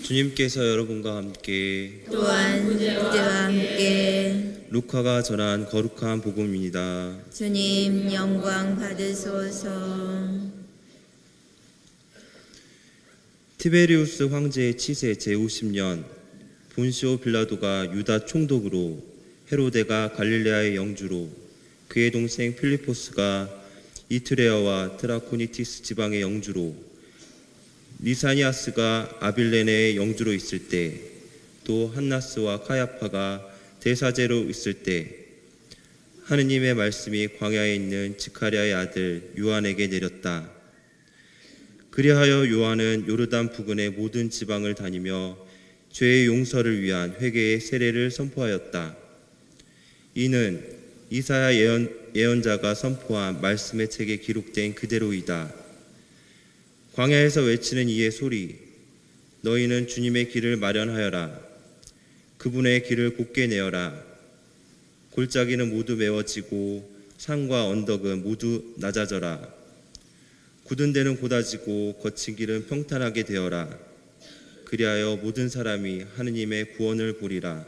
주님께서 여러분과 함께 또한 그대와 함께 루카가 전한 거룩한 복음입니다. 주님 영광 받으소서. 티베리우스 황제의 치세 제50년 본시오 빌라도가 유다 총독으로, 헤로데가 갈릴레아의 영주로, 그의 동생 필리포스가 이투레아와 트라코니티스 지방의 영주로, 리사니아스가 아빌레네의 영주로 있을 때, 또 한나스와 카야파가 대사제로 있을 때, 하느님의 말씀이 광야에 있는 지카랴의 아들 요한에게 내렸다. 그리하여 요한은 요르단 부근의 모든 지방을 다니며 죄의 용서를 위한 회개의 세례를 선포하였다. 이는 이사야 예언자가 선포한 말씀의 책에 기록된 그대로이다. 광야에서 외치는 이의 소리, 너희는 주님의 길을 마련하여라. 그분의 길을 곧게 내어라. 골짜기는 모두 메워지고 산과 언덕은 모두 낮아져라. 굳은 데는 곧아지고 거친 길은 평탄하게 되어라. 그리하여 모든 사람이 하느님의 구원을 보리라.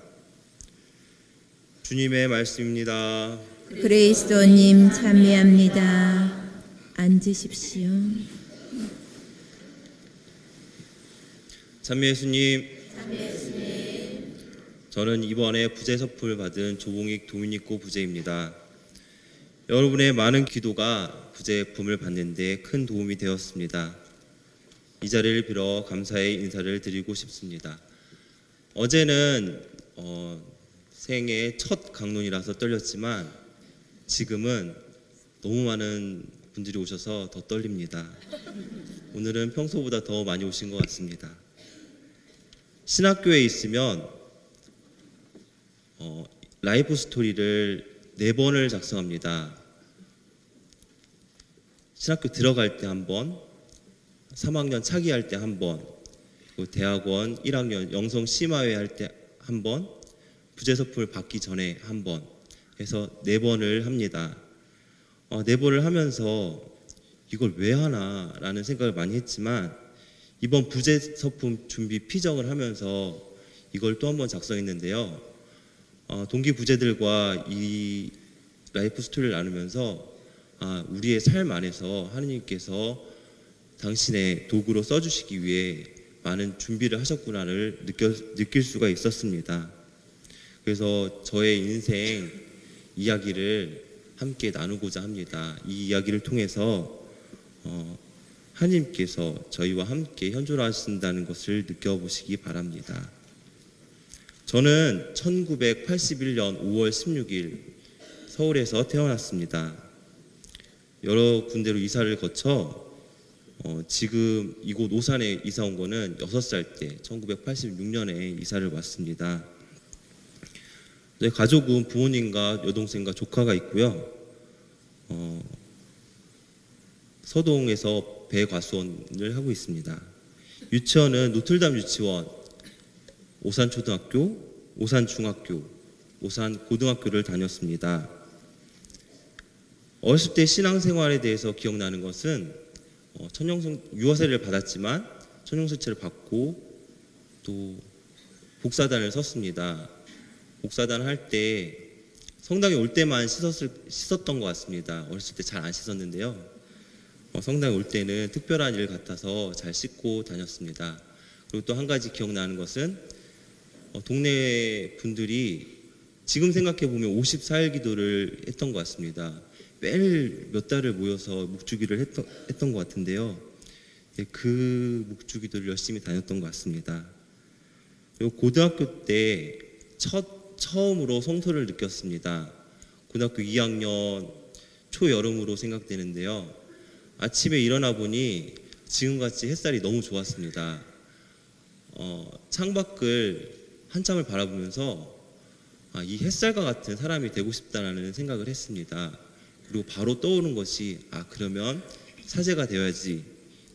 주님의 말씀입니다. 그리스도님 참여합니다. 앉으십시오. 참여 예수님. 저는 이번에 부재 서풀 받은 조봉익 도미니코 부재입니다. 여러분의 많은 기도가 부재품을 받는 데 큰 도움이 되었습니다. 이 자리를 빌어 감사의 인사를 드리고 싶습니다. 어제는 생애 첫 강론이라서 떨렸지만 지금은 너무 많은 분들이 오셔서 더 떨립니다. 오늘은 평소보다 더 많이 오신 것 같습니다. 신학교에 있으면 라이프 스토리를 4번을 작성합니다. 신학교 들어갈 때 한 번, 3학년 차기할 때 한 번, 그리고 대학원 1학년 영성 심화회 할 때 한 번, 부재서풀 받기 전에 한 번 해서 4번을 합니다. 4번을 하면서 이걸 왜 하나라는 생각을 많이 했지만 이번 부재서품 준비 피정을 하면서 이걸 또 한 번 작성했는데요. 동기 부재들과 이 라이프 스토리를 나누면서 우리의 삶 안에서 하느님께서 당신의 도구로 써주시기 위해 많은 준비를 하셨구나를 느낄 수가 있었습니다. 그래서 저의 인생 이야기를 함께 나누고자 합니다. 이 이야기를 통해서 하나님께서 저희와 함께 현존하신다는 것을 느껴보시기 바랍니다. 저는 1981년 5월 16일 서울에서 태어났습니다. 여러 군데로 이사를 거쳐 지금 이곳 오산에 이사 온 거는 6살 때 1986년에 이사를 왔습니다. 저희 가족은 부모님과 여동생과 조카가 있고요. 서동에서 배과수원을 하고 있습니다. 유치원은 노틀담 유치원, 오산초등학교, 오산중학교, 오산고등학교를 다녔습니다. 어렸을 때 신앙생활에 대해서 기억나는 것은 유아세례를 받았지만 천용설체를 받고 또 복사단을 섰습니다. 복사단 할 때 성당에 올 때만 씻었던 것 같습니다. 어렸을 때 잘 안 씻었는데요. 성당에 올 때는 특별한 일 같아서 잘 씻고 다녔습니다. 그리고 또 한 가지 기억나는 것은 동네 분들이 지금 생각해 보면 54일 기도를 했던 것 같습니다. 매일 몇 달을 모여서 묵주기를 했던 것 같은데요. 그 묵주기도를 열심히 다녔던 것 같습니다. 그리고 고등학교 때 처음으로 성소를 느꼈습니다. 고등학교 2학년 초여름으로 생각되는데요. 아침에 일어나 보니 지금같이 햇살이 너무 좋았습니다. 창밖을 한참을 바라보면서 이 햇살과 같은 사람이 되고 싶다라는 생각을 했습니다. 그리고 바로 떠오른 것이 그러면 사제가 되어야지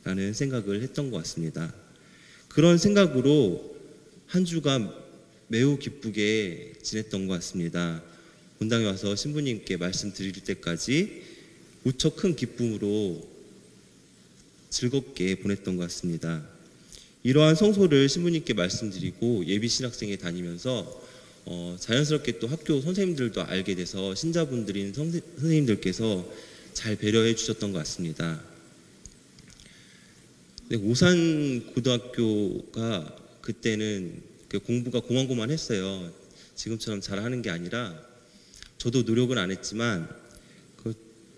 라는 생각을 했던 것 같습니다. 그런 생각으로 한 주간 매우 기쁘게 지냈던 것 같습니다. 본당에 와서 신부님께 말씀드릴 때까지 무척 큰 기쁨으로 즐겁게 보냈던 것 같습니다. 이러한 성소를 신부님께 말씀드리고 예비 신학생에 다니면서 자연스럽게 또 학교 선생님들도 알게 돼서 신자분들인 선생님들께서 잘 배려해 주셨던 것 같습니다. 오산 고등학교가 그때는 공부가 고만고만했어요. 지금처럼 잘하는 게 아니라 저도 노력은 안 했지만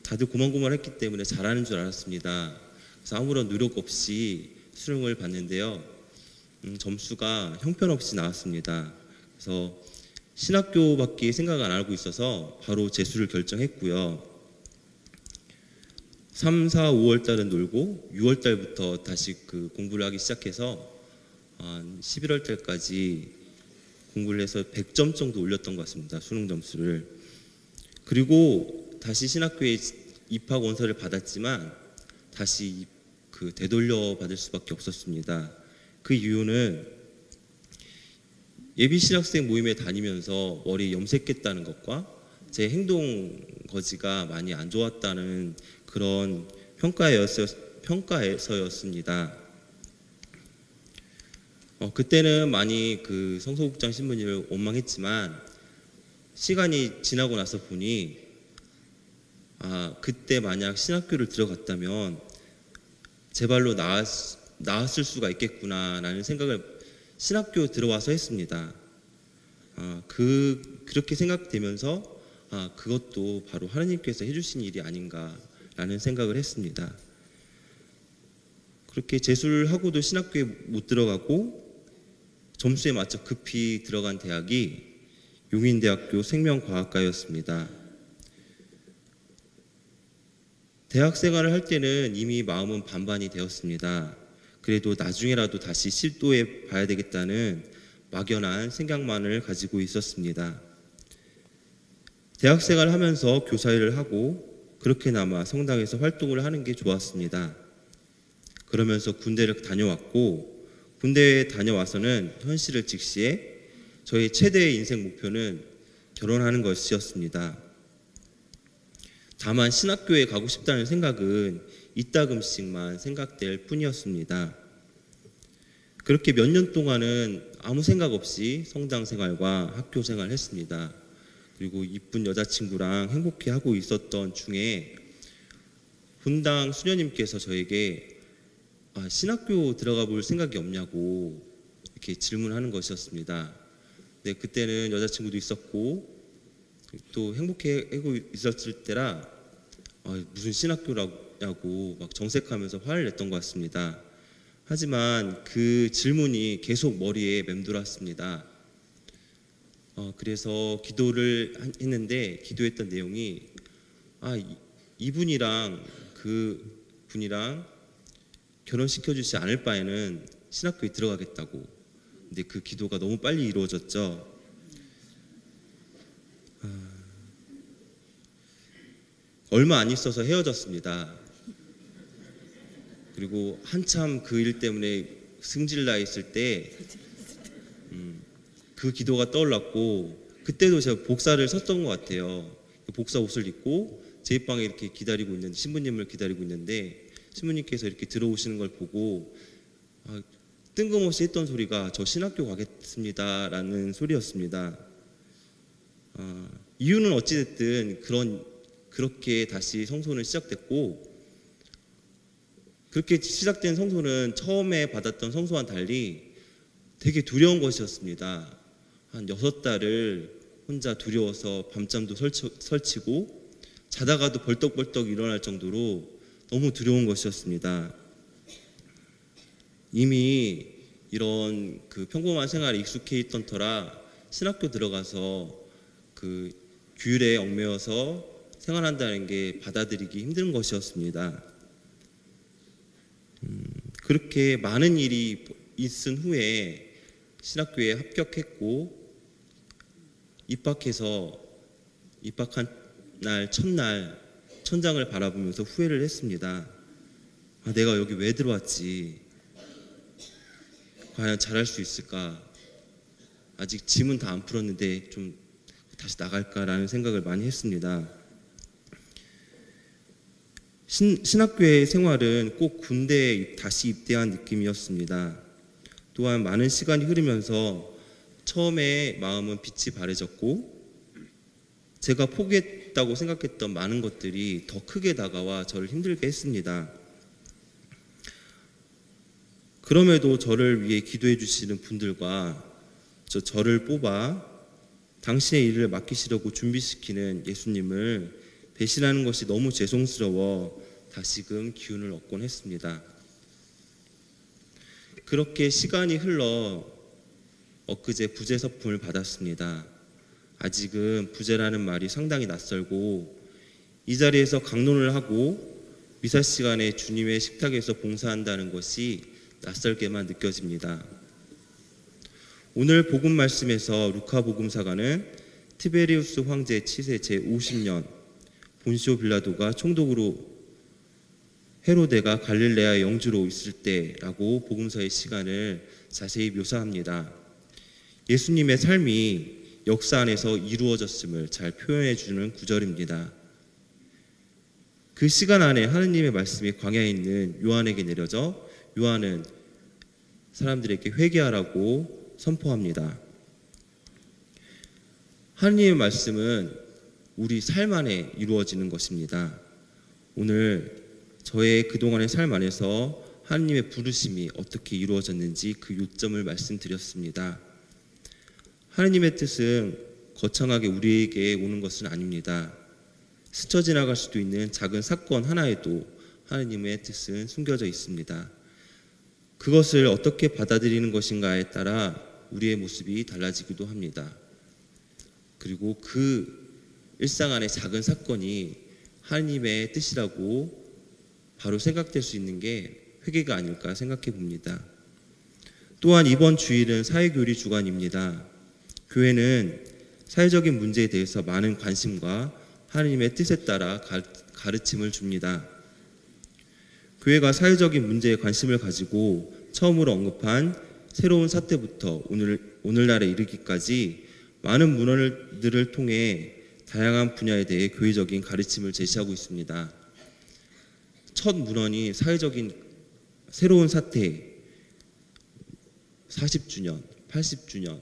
다들 고만고만했기 때문에 잘하는 줄 알았습니다. 그래서 아무런 노력 없이 수능을 봤는데요. 점수가 형편없이 나왔습니다. 그래서 신학교밖에 생각 안 하고 있어서 바로 재수를 결정했고요. 3, 4, 5월 달은 놀고 6월 달부터 다시 공부를 하기 시작해서 11월 달까지 공부를 해서 100점 정도 올렸던 것 같습니다. 수능 점수를. 그리고 다시 신학교에 입학 원서를 받았지만 다시 되돌려 받을 수밖에 없었습니다. 그 이유는 예비 신학생 모임에 다니면서 머리 염색했다는 것과 제 행동 거지가 많이 안 좋았다는 그런 평가에서였습니다. 그때는 많이 성서국장 신부님을 원망했지만 시간이 지나고 나서 보니 그때 만약 신학교를 들어갔다면 제 발로 나았을 수가 있겠구나라는 생각을 신학교 들어와서 했습니다. 그렇게 생각되면서 그것도 바로 하나님께서 해주신 일이 아닌가라는 생각을 했습니다. 그렇게 재수를 하고도 신학교에 못 들어가고 점수에 맞춰 급히 들어간 대학이 용인대학교 생명과학과였습니다. 대학 생활을 할 때는 이미 마음은 반반이 되었습니다. 그래도 나중에라도 다시 실도해 봐야 되겠다는 막연한 생각만을 가지고 있었습니다. 대학 생활을 하면서 교사일을 하고 그렇게나마 성당에서 활동을 하는 게 좋았습니다. 그러면서 군대를 다녀왔고 군대에 다녀와서는 현실을 직시해 저의 최대의 인생 목표는 결혼하는 것이었습니다. 다만 신학교에 가고 싶다는 생각은 이따금씩만 생각될 뿐이었습니다. 그렇게 몇 년 동안은 아무 생각 없이 성당 생활과 학교 생활을 했습니다. 그리고 이쁜 여자친구랑 행복해 하고 있었던 중에 분당 수녀님께서 저에게 신학교 들어가 볼 생각이 없냐고 이렇게 질문하는 것이었습니다. 네, 그때는 여자친구도 있었고 또 행복해 하고 있었을 때라 무슨 신학교라고 막 정색하면서 화를 냈던 것 같습니다. 하지만 그 질문이 계속 머리에 맴돌았습니다. 그래서 기도를 했는데 기도했던 내용이 이분이랑 그 분이랑 결혼시켜주지 않을 바에는 신학교에 들어가겠다고. 근데 그 기도가 너무 빨리 이루어졌죠. 얼마 안 있어서 헤어졌습니다. 그리고 한참 그 일 때문에 승질나 있을 때 그 기도가 떠올랐고 그때도 제가 복사를 섰던 것 같아요. 복사 옷을 입고 제 방에 이렇게 기다리고 있는 신부님을 기다리고 있는데 신부님께서 이렇게 들어오시는 걸 보고 뜬금없이 했던 소리가 저 신학교 가겠습니다 라는 소리였습니다. 이유는 어찌됐든 그렇게 다시 성소는 시작됐고 그렇게 시작된 성소는 처음에 받았던 성소와는 달리 되게 두려운 것이었습니다. 한 6달을 혼자 두려워서 밤잠도 설치고 자다가도 벌떡벌떡 일어날 정도로 너무 두려운 것이었습니다. 이미 이런 평범한 생활에 익숙해 있던 터라 신학교 들어가서 규율에 얽매여서 생활한다는 게 받아들이기 힘든 것이었습니다. 그렇게 많은 일이 있은 후에 신학교에 합격했고 입학한 날 첫날 천장을 바라보면서 후회를 했습니다. 내가 여기 왜 들어왔지? 과연 잘할 수 있을까? 아직 짐은 다 안 풀었는데 좀 다시 나갈까라는 생각을 많이 했습니다. 신학교의 생활은 꼭 군대에 다시 입대한 느낌이었습니다. 또한 많은 시간이 흐르면서 처음에 마음은 빛이 바래졌고 제가 포기했다고 생각했던 많은 것들이 더 크게 다가와 저를 힘들게 했습니다. 그럼에도 저를 위해 기도해 주시는 분들과 저를 뽑아 당신의 일을 맡기시려고 준비시키는 예수님을 배신하는 것이 너무 죄송스러워 다시금 기운을 얻곤 했습니다. 그렇게 시간이 흘러 엊그제 부재 서품을 받았습니다. 아직은 부재라는 말이 상당히 낯설고 이 자리에서 강론을 하고 미사 시간에 주님의 식탁에서 봉사한다는 것이 낯설게만 느껴집니다. 오늘 복음 말씀에서 루카 복음사가는 티베리우스 황제 치세 제50년 본시오 빌라도가 총독으로 헤로데가 갈릴레아 영주로 있을 때라고 복음서의 시간을 자세히 묘사합니다. 예수님의 삶이 역사 안에서 이루어졌음을 잘 표현해 주는 구절입니다. 그 시간 안에 하느님의 말씀이 광야에 있는 요한에게 내려져 요한은 사람들에게 회개하라고 선포합니다. 하느님의 말씀은 우리 삶 안에 이루어지는 것입니다. 오늘 저의 그동안의 삶 안에서 하느님의 부르심이 어떻게 이루어졌는지 그 요점을 말씀드렸습니다. 하느님의 뜻은 거창하게 우리에게 오는 것은 아닙니다. 스쳐 지나갈 수도 있는 작은 사건 하나에도 하느님의 뜻은 숨겨져 있습니다. 그것을 어떻게 받아들이는 것인가에 따라 우리의 모습이 달라지기도 합니다. 그리고 그 일상 안의 작은 사건이 하느님의 뜻이라고 바로 생각될 수 있는 게 회개가 아닐까 생각해 봅니다. 또한 이번 주일은 사회교리 주간입니다. 교회는 사회적인 문제에 대해서 많은 관심과 하느님의 뜻에 따라 가르침을 줍니다. 교회가 사회적인 문제에 관심을 가지고 처음으로 언급한 새로운 사태부터 오늘날에 이르기까지 많은 문헌들을 통해 다양한 분야에 대해 교회적인 가르침을 제시하고 있습니다. 첫 문헌이 사회적인 새로운 사태 40주년, 80주년,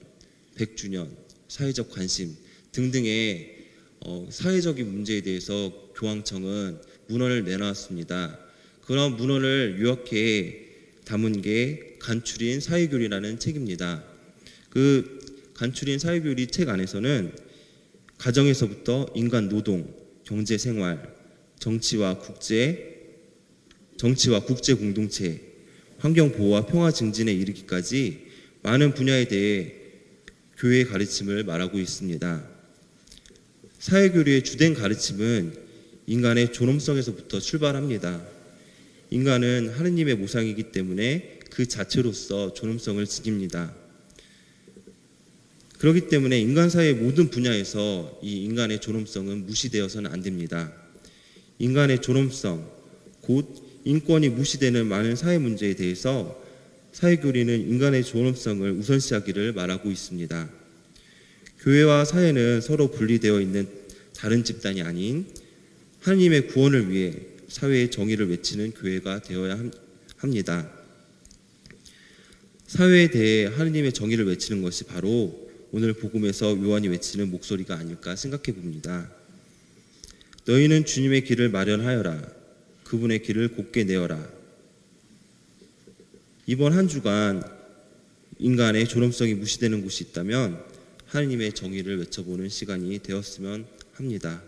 100주년, 사회적 관심 등등의 사회적인 문제에 대해서 교황청은 문헌을 내놨습니다. 그런 문헌을 요약해 담은 게 간추린 사회교리라는 책입니다. 그 간추린 사회교리 책 안에서는 가정에서부터 인간 노동, 경제 생활, 정치와 국제 공동체, 환경 보호와 평화 증진에 이르기까지 많은 분야에 대해 교회의 가르침을 말하고 있습니다. 사회교리의 주된 가르침은 인간의 존엄성에서부터 출발합니다. 인간은 하느님의 모상이기 때문에 그 자체로서 존엄성을 지닙니다. 그렇기 때문에 인간 사회의 모든 분야에서 이 인간의 존엄성은 무시되어서는 안 됩니다. 인간의 존엄성, 곧 인권이 무시되는 많은 사회 문제에 대해서 사회교리는 인간의 존엄성을 우선시하기를 말하고 있습니다. 교회와 사회는 서로 분리되어 있는 다른 집단이 아닌 하느님의 구원을 위해 사회의 정의를 외치는 교회가 되어야 합니다. 사회에 대해 하느님의 정의를 외치는 것이 바로 오늘 복음에서 요한이 외치는 목소리가 아닐까 생각해 봅니다. 너희는 주님의 길을 마련하여라. 그분의 길을 곧게 내어라. 이번 한 주간 인간의 존엄성이 무시되는 곳이 있다면 하느님의 정의를 외쳐보는 시간이 되었으면 합니다.